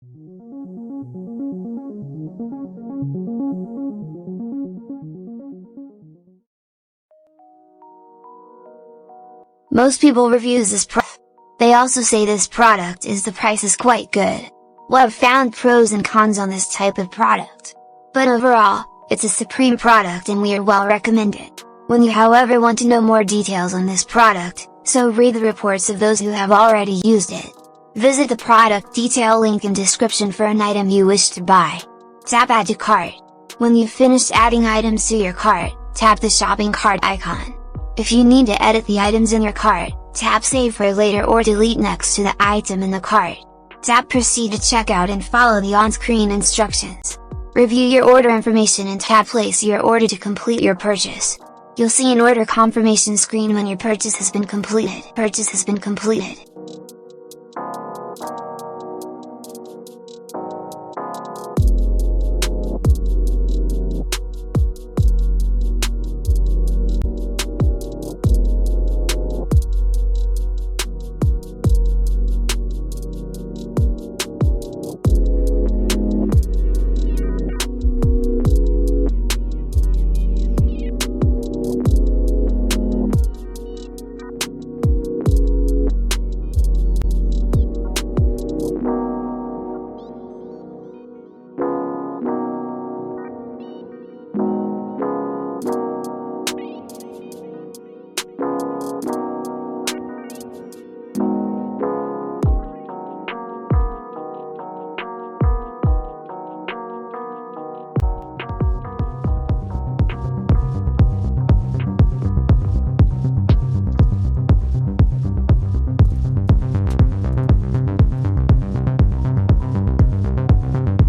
Most people reviews this product. They also say this product is the price is quite good. Well, I've found pros and cons on this type of product. But overall, it's a supreme product and we are well recommended. When you however want to know more details on this product, so read the reports of those who have already used it. Visit the product detail link in description for an item you wish to buy. Tap Add to Cart. When you've finished adding items to your cart, tap the shopping cart icon. If you need to edit the items in your cart, tap Save for later or delete next to the item in the cart. Tap Proceed to checkout and follow the on-screen instructions. Review your order information and tap Place your order to complete your purchase. You'll see an order confirmation screen when your purchase has been completed.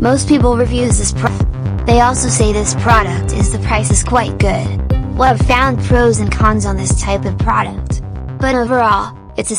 Most people reviews this product. They also say this product is the price is quite good. Well, I've found pros and cons on this type of product. But overall, it's a